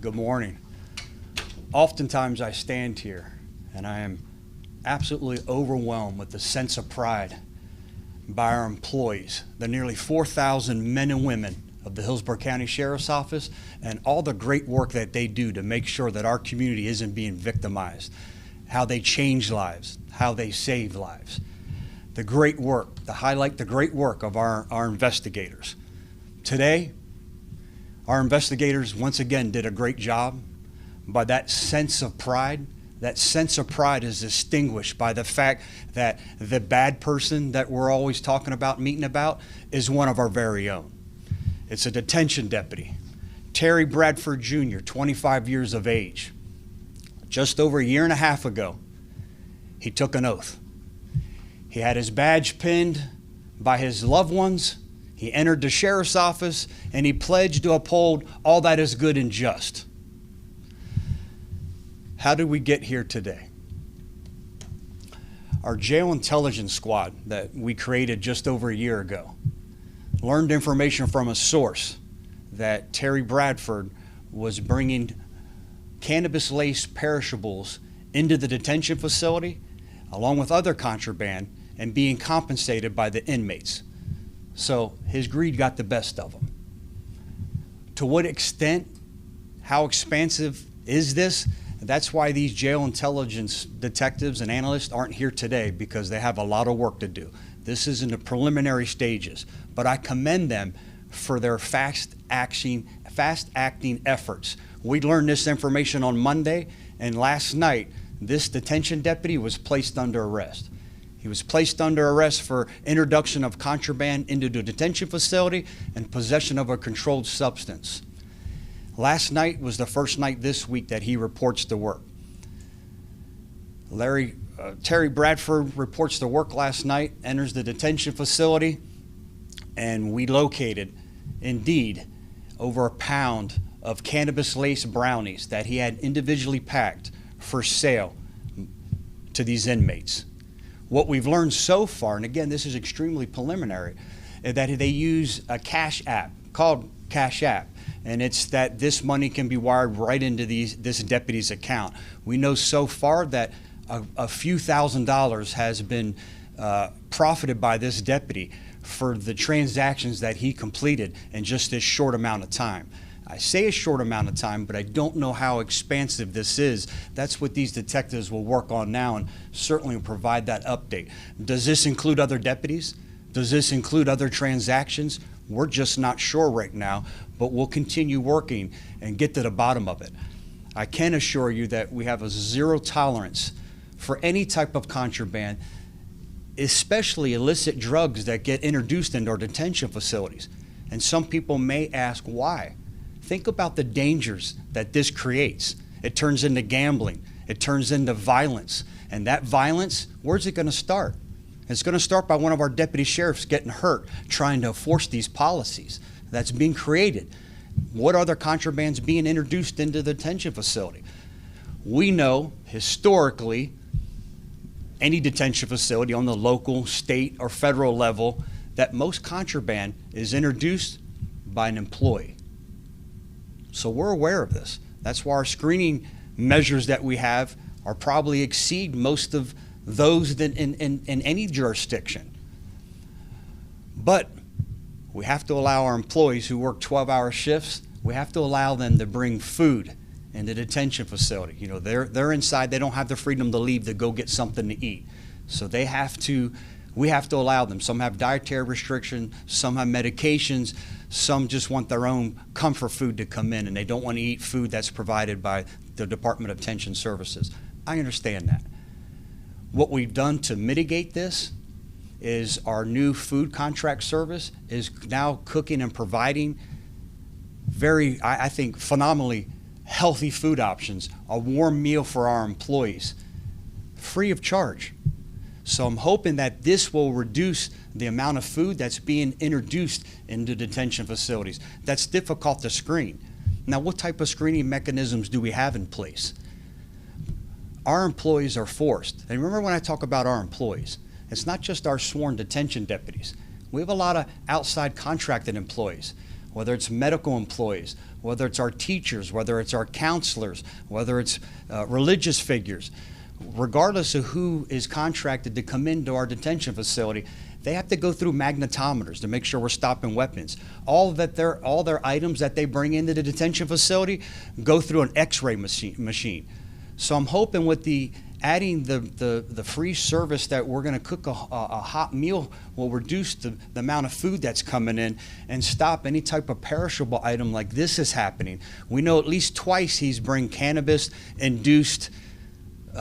Good morning. Oftentimes I stand here and I am absolutely overwhelmed with the sense of pride by our employees, the nearly 4,000 men and women of the Hillsborough County Sheriff's Office, and all the great work that they do to make sure that our community isn't being victimized, how they change lives, how they save lives. The great work, to highlight the great work of our investigators. Today, our investigators once again did a great job. By that sense of pride, that sense of pride is distinguished by the fact that the bad person that we're always talking about, meeting about, is one of our very own. It's a detention deputy, Terry Bradford Jr., 25 years of age. Just over a year and a half ago, he took an oath. He had his badge pinned by his loved ones. He entered the sheriff's office and he pledged to uphold all that is good and just. How did we get here today? Our jail intelligence squad that we created just over a year ago learned information from a source that Terry Bradford was bringing cannabis-laced perishables into the detention facility along with other contraband and being compensated by the inmates. So his greed got the best of him. To what extent, how expansive is this? That's why these jail intelligence detectives and analysts aren't here today, because they have a lot of work to do. This is in the preliminary stages, but I commend them for their fast-acting efforts. We learned this information on Monday, and last night, this detention deputy was placed under arrest. He was placed under arrest for introduction of contraband into the detention facility and possession of a controlled substance. Last night was the first night this week that he reports to work. Terry Bradford reports to work last night, enters the detention facility, and we located, indeed, over a pound of cannabis-laced brownies that he had individually packed for sale to these inmates. What we've learned so far, and again, this is extremely preliminary, is that they use a cash app called Cash App, and it's that this money can be wired right into this deputy's account. We know so far that a few $1,000s has been profited by this deputy for the transactions that he completed in just this short amount of time. I say a short amount of time, but I don't know how expansive this is. That's what these detectives will work on now, and certainly will provide that update. Does this include other deputies? Does this include other transactions? We're just not sure right now, but we'll continue working and get to the bottom of it. I can assure you that we have a zero tolerance for any type of contraband, especially illicit drugs that get introduced into our detention facilities. And some people may ask why. Think about the dangers that this creates. It turns into gambling. It turns into violence. And that violence, where's it going to start? It's going to start by one of our deputy sheriffs getting hurt trying to enforce these policies that's being created. What other contrabands being introduced into the detention facility? We know historically any detention facility on the local, state, or federal level that most contraband is introduced by an employee. So we're aware of this. That's why our screening measures that we have are probably exceed most of those that in any jurisdiction. But we have to allow our employees who work 12-hour shifts, we have to allow them to bring food in the detention facility. You know, they're inside, they don't have the freedom to leave to go get something to eat. So we have to allow them. Some have dietary restrictions, some have medications, some just want their own comfort food to come in and they don't want to eat food that's provided by the Department of Detention Services. I understand that. What we've done to mitigate this is our new food contract service is now cooking and providing very, I think, phenomenally healthy food options, a warm meal for our employees, free of charge. So I'm hoping that this will reduce the amount of food that's being introduced into detention facilities. That's difficult to screen. Now, what type of screening mechanisms do we have in place? Our employees are forced. And remember when I talk about our employees, it's not just our sworn detention deputies. We have a lot of outside contracted employees. whether it's medical employees, whether it's our teachers, whether it's our counselors, whether it's religious figures, regardless of who is contracted to come into our detention facility, they have to go through magnetometers to make sure we're stopping weapons. All their items that they bring into the detention facility go through an X-ray machine. So I'm hoping with adding the free service that we're going to cook a hot meal will reduce the amount of food that's coming in and stop any type of perishable item like this is happening. We know at least twice he's bring cannabis-induced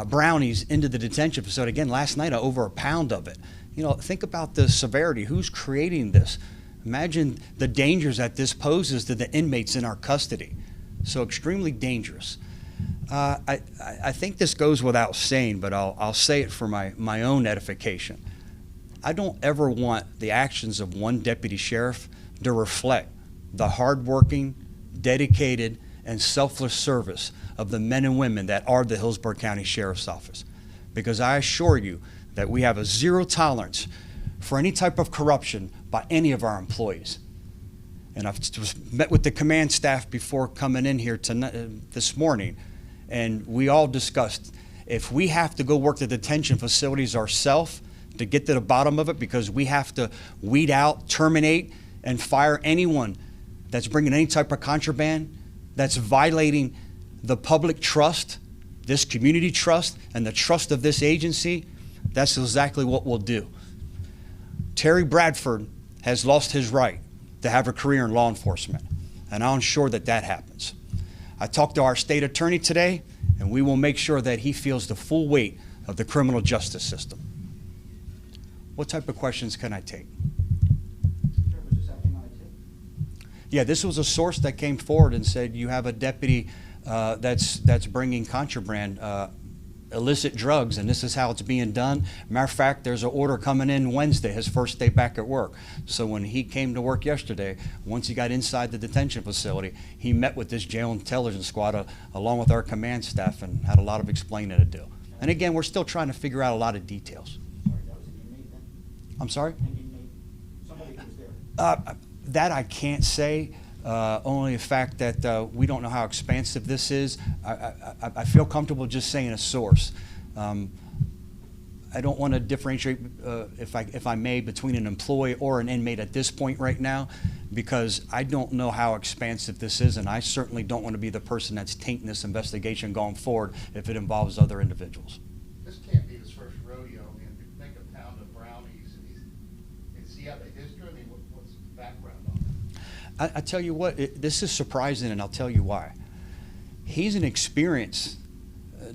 brownies into the detention facility. Again, last night, over a pound of it. You know, think about the severity. Who's creating this? Imagine the dangers that this poses to the inmates in our custody. So extremely dangerous. I think this goes without saying, but I'll say it for my own edification. I don't ever want the actions of one deputy sheriff to reflect the hardworking, dedicated, and selfless service of the men and women that are the Hillsborough County Sheriff's Office. Because I assure you that we have a zero tolerance for any type of corruption by any of our employees. And I've met with the command staff before coming in here this morning, and we all discussed if we have to go work the detention facilities ourselves to get to the bottom of it, because we have to weed out, terminate, and fire anyone that's bringing any type of contraband, that's violating the public trust, this community trust, and the trust of this agency, that's exactly what we'll do. Terry Bradford has lost his right to have a career in law enforcement, and I'll ensure that that happens. I talked to our state attorney today, and we will make sure that he feels the full weight of the criminal justice system. What type of questions can I take? Yeah, this was a source that came forward and said you have a deputy that's bringing contraband, illicit drugs, and this is how it's being done. Matter of fact, there's an order coming in Wednesday, his first day back at work. So when he came to work yesterday, once he got inside the detention facility, he met with this jail intelligence squad along with our command staff and had a lot of explaining to do. And again, we're still trying to figure out a lot of details. Sorry, that was an inmate then? I'm sorry? An inmate? Somebody who was there? That I can't say. Only the fact that we don't know how expansive this is. I feel comfortable just saying a source. I don't want to differentiate, if I may, between an employee or an inmate at this point right now, because I don't know how expansive this is, and I certainly don't want to be the person that's tainting this investigation going forward if it involves other individuals. This can't be his first rodeo. I mean, make a pound of brownies, and see how the history. I mean, what's the background on it? I tell you what, this is surprising, and I'll tell you why. He's an experienced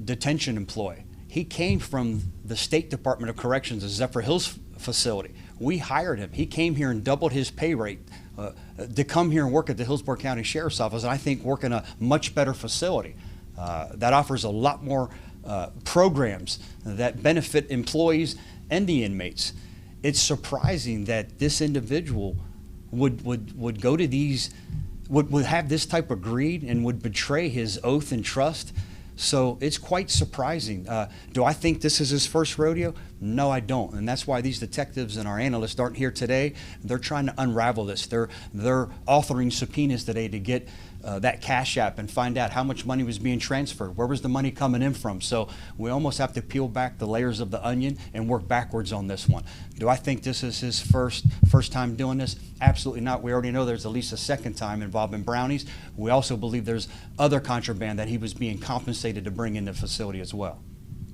detention employee. He came from the State Department of Corrections, the Zephyr Hills facility. We hired him. He came here and doubled his pay rate to come here and work at the Hillsborough County Sheriff's Office, and I think work in a much better facility that offers a lot more programs that benefit employees and the inmates. It's surprising that this individual would go to these, would have this type of greed and would betray his oath and trust. So it's quite surprising. Do I think this is his first rodeo? No, I don't. And that's why these detectives and our analysts aren't here today. They're trying to unravel this. They're authoring subpoenas today to get that cash app and find out how much money was being transferred. Where was the money coming in from? So we almost have to peel back the layers of the onion and work backwards on this one. Do I think this is his first time doing this? Absolutely not. We already know there's at least a second time involving brownies. We also believe there's other contraband that he was being compensated to bring into the facility as well.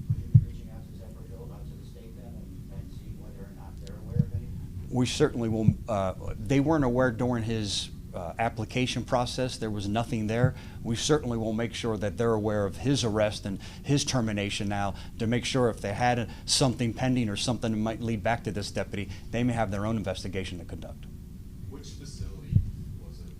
Would you be reaching out to Zephyr Hill, out to the state then, and see whether or not they're aware of anything? We certainly will. They weren't aware during his application process. There was nothing there. We certainly will make sure that they're aware of his arrest and his termination now, to make sure if they had something pending or something that might lead back to this deputy, they may have their own investigation to conduct. Which facility was it?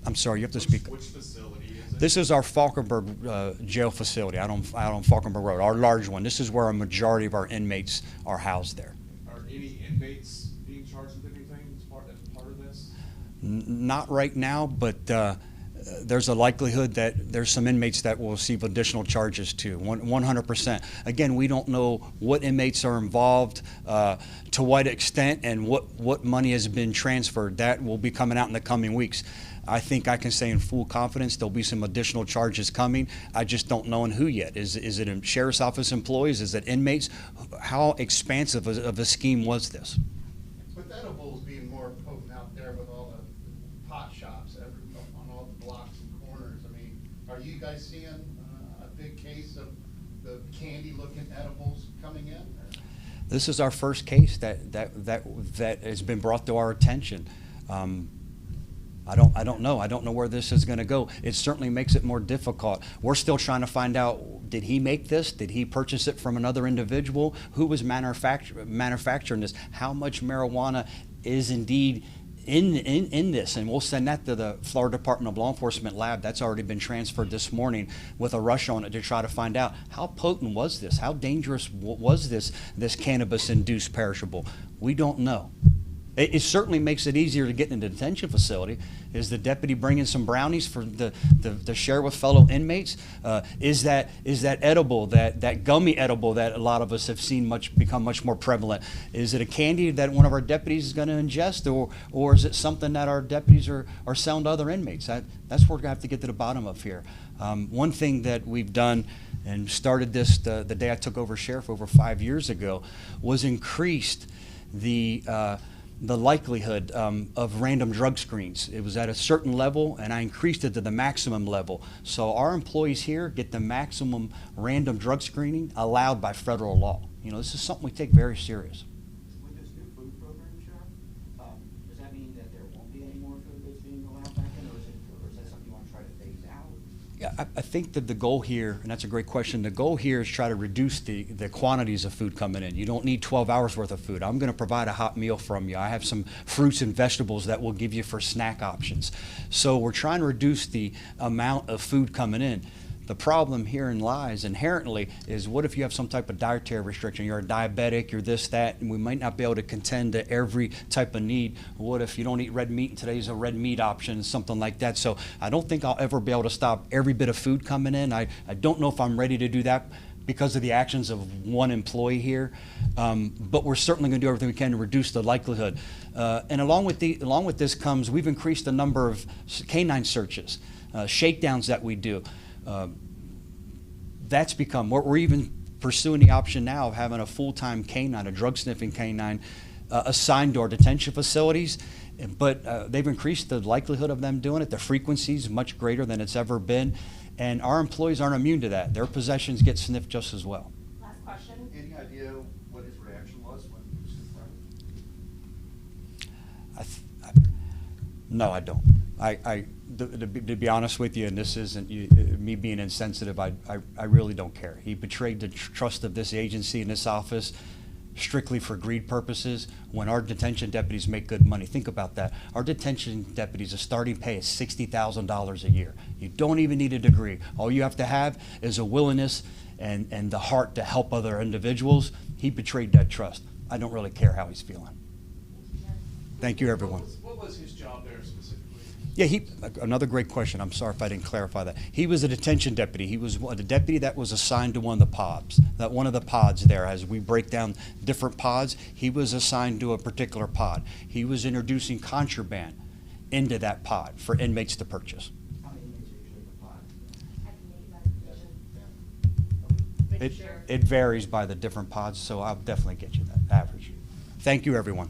I'm sorry, you have to speak. Which facility is it? This is our Falkenburg Jail facility out on Falkenburg Road, our large one. This is where a majority of our inmates are housed there. Are any inmates being charged with anything as part of this? Not right now, but there's a likelihood that there's some inmates that will receive additional charges too, 100%. Again, we don't know what inmates are involved, to what extent, and what money has been transferred. That will be coming out in the coming weeks. I think I can say in full confidence there'll be some additional charges coming. I just don't know in who yet. Is it sheriff's office employees? Is it inmates? How expansive of a scheme was this? With edibles being more potent out there with all the pot shops on all the blocks and corners, I mean, are you guys seeing a big case of the candy-looking edibles coming in? Or? This is our first case that has been brought to our attention. I don't know. I don't know where this is going to go. It certainly makes it more difficult. We're still trying to find out, did he make this? Did he purchase it from another individual? Who was manufacturing this? How much marijuana is indeed in this? And we'll send that to the Florida Department of Law Enforcement lab. That's already been transferred this morning with a rush on it to try to find out how potent was this? How dangerous was this cannabis-induced perishable? We don't know. It certainly makes it easier to get in a detention facility. Is the deputy bringing some brownies for the share with fellow inmates? Is that edible, that gummy edible that a lot of us have seen become much more prevalent? Is it a candy that one of our deputies is going to ingest, or is it something that our deputies are selling to other inmates? That's what we're going to have to get to the bottom of here. One thing that we've done and started this the day I took over sheriff over 5 years ago was increased the likelihood of random drug screens. It was at a certain level, and I increased it to the maximum level. So our employees here get the maximum random drug screening allowed by federal law. You know, this is something we take very serious. With this new food program, Sheriff, does that mean that there won't be any more food that's being allowed back in, or is that something you want to try to phase out? Yeah, I think that the goal here, and that's a great question, the goal here is try to reduce the quantities of food coming in. You don't need 12 hours worth of food. I'm going to provide a hot meal from you. I have some fruits and vegetables that we'll give you for snack options. So we're trying to reduce the amount of food coming in. The problem herein lies inherently is, what if you have some type of dietary restriction? You're a diabetic, you're this, that, and we might not be able to contend to every type of need. What if you don't eat red meat and today's a red meat option, something like that? So I don't think I'll ever be able to stop every bit of food coming in. I don't know if I'm ready to do that because of the actions of one employee here, but we're certainly going to do everything we can to reduce the likelihood. And along with this comes, we've increased the number of canine searches, shakedowns that we do. That's become, we're even pursuing the option now of having a full-time canine, a drug-sniffing canine, assigned to our detention facilities. But they've increased the likelihood of them doing it. The frequency is much greater than it's ever been. And our employees aren't immune to that. Their possessions get sniffed just as well. Last question. Any idea what his reaction was when he was confronted? No, I don't. To be honest with you, and this isn't me being insensitive, I really don't care. He betrayed the trust of this agency and this office strictly for greed purposes when our detention deputies make good money. Think about that. Our detention deputies, a starting pay is $60,000 a year. You don't even need a degree. All you have to have is a willingness and the heart to help other individuals. He betrayed that trust. I don't really care how he's feeling. Thank you, everyone. What was his job there specifically? Yeah, another great question. I'm sorry if I didn't clarify that. He was a detention deputy. He was the deputy that was assigned to one of the pods there. As we break down different pods, he was assigned to a particular pod. He was introducing contraband into that pod for inmates to purchase. How many inmates are usually in the pod? Thank you, Sheriff. It varies by the different pods, so I'll definitely get you that average. Thank you, everyone.